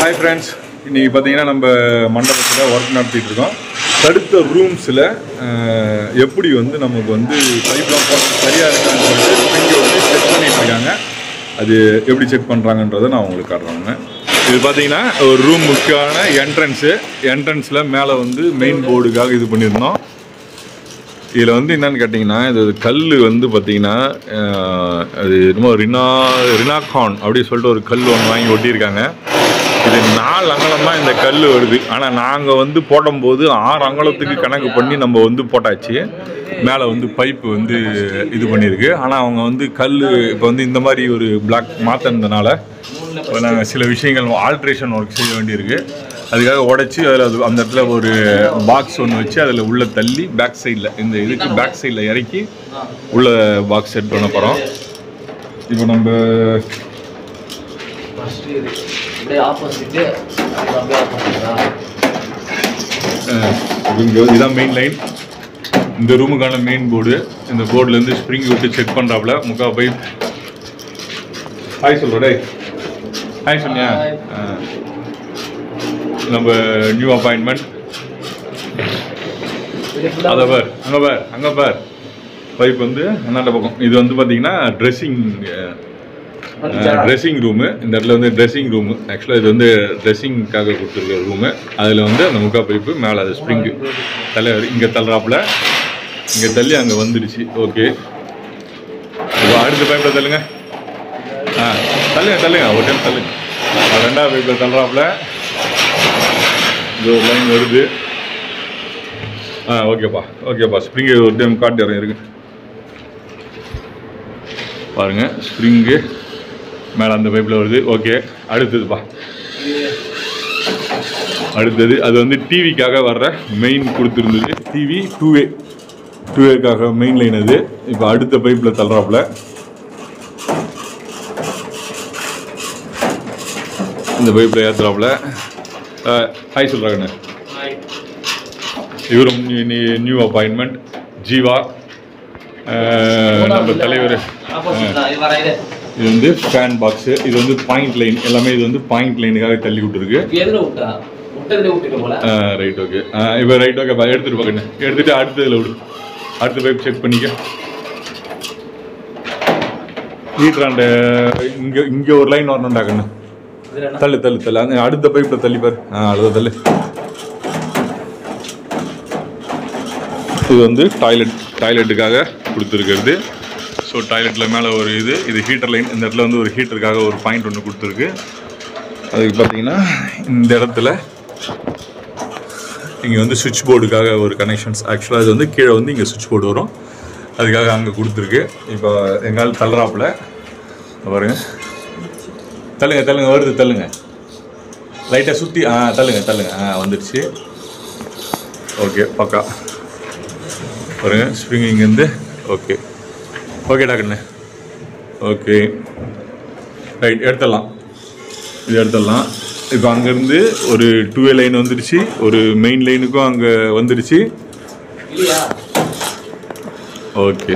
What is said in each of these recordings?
Hi friends, இன்னைக்கு பாத்தீங்கன்னா நம்ம மண்டபத்துல வர்க் நடத்திட்டு இருக்கோம். தடுத்த ரூம்ஸ்ல எப்படி வந்து நமக்கு வந்து பைப்லாம் போட சரியா இருக்கான்னு சொல்லிட்டு இங்க வந்து செக் பண்ணிட்டு இருக்காங்க. அது எப்படி செக் பண்றாங்கன்றதை நான் உங்களுக்கு காட்டுறேன். இது பாத்தீங்கன்னா ஒரு ரூமுக்கான என்ட்ரன்ஸ்ல மேல வந்து மெயின் போர்டுக்காக இது பண்ணிருந்தோம். இதில் வந்து என்னன்னு கேட்டிங்கன்னா இது கல் வந்து பார்த்திங்கன்னா அது ரொம்ப ரினாகான் அப்படின்னு சொல்லிட்டு ஒரு கல் ஒன்று வாங்கி ஒட்டியிருக்காங்க. இது 4 அங்கலம் தான் இந்த கல் வருது. ஆனால் நாங்கள் வந்து போடும்போது 6 அங்கலத்துக்கு கணக்கு பண்ணி நம்ம வந்து போட்டாச்சு. மேலே வந்து பைப்பு வந்து இது பண்ணியிருக்கு. ஆனால் அவங்க வந்து கல் இப்போ வந்து இந்த மாதிரி ஒரு பிளாக் மாற்றினதுனால இப்போ நாங்கள் சில விஷயங்கள் ஆல்ட்ரேஷன் ஒர்க் செய்ய வேண்டியிருக்கு. அதுக்காக உடச்சி அதில் அந்த இடத்துல ஒரு பாக்ஸ் ஒன்று வச்சு அதில் உள்ளே தள்ளி பேக் சைடில் இந்த இதுக்கு பேக் சைடில் இறக்கி உள்ள பாக்ஸ் செட் பண்ண போகிறோம். இப்போ நம்ம இதுதான் மெயின் லைன். இந்த ரூமுக்கான மெயின் போர்டு. இந்த போர்டுலேருந்து ஸ்ப்ரிங் விட்டு செக் பண்ணுறாப்புல முக்கா பைப். ஹாய் சொல்கிறே, ஹாய் சொன்னியா? நம்ம நியூ அப்பாயின்மெண்ட் அதை பார், அங்கே பார் பைப் வந்து அந்தாண்ட பக்கம். இது வந்து பார்த்தீங்கன்னா ட்ரெஸ்ஸிங் ரூமு. இந்த இடத்துல வந்து ட்ரெஸ்ஸிங் ரூமு. ஆக்சுவலாக இது வந்து ட்ரெஸ்ஸிங்காக கொடுத்துருக்க ரூமு. அதில் வந்து அந்த முக்கா பைப்பு மேலே அது ஸ்ப்ரிங்கு தலைவர் இங்கே தள்ளுறாப்புல, இங்கே தள்ளி அங்கே வந்துடுச்சு. ஓகே, இப்போ அடுத்த பைப்பில் தள்ளுங்க. தள்ளுங்க ஒரு டைம் தள்ளுங்க. 2வது பைப்பில் தள்ளுறாப்புல இது ஒரு லைன் வருது. ஓகேப்பா ஸ்ப்ரிங்கு ஒரு டைம் காட்டி இருக்கு பாருங்கள். ஸ்ப்ரிங்கு மேலே அந்த பைப்பில் வருது. ஓகே, அடுத்ததுப்பா. அடுத்தது அது வந்து டிவிக்காக வர்ற மெயின் கொடுத்துருந்தது. டிவி 2A மெயின் லைன் அது. இப்போ அடுத்த பைப்பில் தள்ளுறாப்புல. இந்த பைப்பில் ஏற்றுறாப்புல. ஹாய் சொல்கிறாங்கண்ணே. இவரும் நியூ அப்பாயின்மெண்ட் ஜீவா, நம்ம தலைவர். இது வந்து ஃபேன் பாக்ஸு. இது வந்து பாயிண்ட் லைன் எல்லாமே. இது வந்து பாயிண்ட் லைனுக்காக தள்ளி விட்டுருக்கு. Right, okay. இப்போ ரைட், ஓகேப்பா. எடுத்துகிட்டு பார்க்கண்ணே. எடுத்துகிட்டு அடுத்ததில் விடு. அடுத்த பைப் செக் பண்ணிக்க. ஹீட்ராண்ட இங்கே ஒரு லைன் வரணுண்டாக்கண்ணே. தள்ளு அங்கே அடுத்த பைப்பில் தள்ளி பாரு. அடுத்த தள்ளு. இது வந்து டாய்லெட்டுக்காக கொடுத்துருக்கிறது. ஸோ டாய்லெட்டில் மேலே ஒரு இது ஹீட்டர் லைன். இந்த இடத்துல வந்து ஒரு ஹீட்டருக்காக ஒரு பாயிண்ட் ஒன்று கொடுத்துருக்கு. அதுக்கு பார்த்தீங்கன்னா இந்த இடத்துல இங்கே வந்து சுவிட்ச் போர்டுக்காக ஒரு கனெக்ஷன்ஸ். ஆக்சுவலாக இது வந்து கீழே வந்து இங்கே சுவிட்ச் போர்டு வரும். அதுக்காக அங்கே கொடுத்துருக்கு. இப்போ எங்கால் தள்ளுறாப்புல பாருங்க. தள்ளுங்க வருது. தள்ளுங்க லைட்டாக சுற்றி. தள்ளுங்க வந்துடுச்சு. ஓகே, பக்கா பாருங்க. ஸ்ப்ரிங் இங்கேருந்து. ஓகே டாக்குண்ணே. Okay, right. எடுத்துடலாம். இப்போ அங்கேருந்து ஒரு 2A லைன் வந்துடுச்சு. ஒரு மெயின் லைனுக்கும் அங்கே வந்துடுச்சு. ஓகே,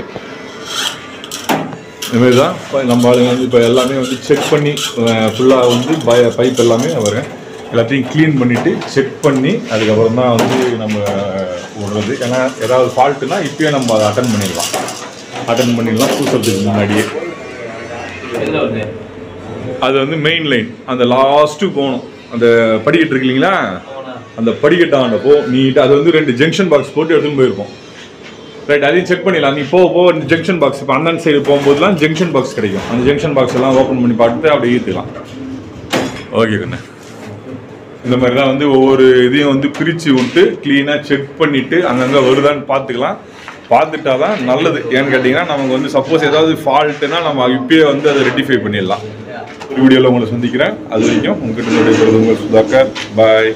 இதுமாரி தான் நம்ம ஆளுங்க வந்து இப்போ எல்லாமே வந்து செக் பண்ணி ஃபுல்லாக வந்து பைப் எல்லாமே வருங்க எல்லாத்தையும் க்ளீன் பண்ணிவிட்டு செக் பண்ணி அதுக்கப்புறம் தான் வந்து நம்ம விடுறது. ஏன்னா ஏதாவது ஃபால்ட்டுனா இப்போயே நம்ம அதை அட்டன் பண்ணிடலாம் பூசுறதுக்கு முன்னாடியே. அது வந்து மெயின் லைன் அந்த லாஸ்ட்டு போகணும். அந்த படிக்கட்டு இருக்கு இல்லைங்களா, அந்த படிக்கட்டாண்ட நீட்டாக அது வந்து 2 ஜங்ஷன் பாக்ஸ் போட்டு எடுத்துன்னு போயிருப்போம். ரைட், அதையும் செக் பண்ணிடலாம். நீ போக ஜங்ஷன் பாக்ஸ் இப்போ அந்த சைடு போகும்போதுலாம் ஜங்ஷன் பாக்ஸ் கிடைக்கும். அந்த ஜங்ஷன் பாக்ஸ் எல்லாம் ஓப்பன் பண்ணி பார்த்துட்டு அப்படியே ஈர்த்துக்கலாம். ஓகே கண்ணே. இந்த மாதிரி தான் வந்து ஒவ்வொரு இதையும் வந்து பிரித்து விட்டு க்ளீனாக செக் பண்ணிவிட்டு அங்கங்கே வருதான்னு பார்த்துட்டா தான் நல்லது. ஏன்னு கேட்டிங்கன்னா நமக்கு வந்து சப்போஸ் ஏதாவது ஃபால்ட்டுனா நம்ம இப்பயே வந்து அதை ரெட்டிஃபை பண்ணிடலாம். ஒரு வீடியோவில் உங்களை சந்திக்கிறேன். அது வரைக்கும் உங்கள்கிட்ட உங்கள் சுதாகர். பாய்.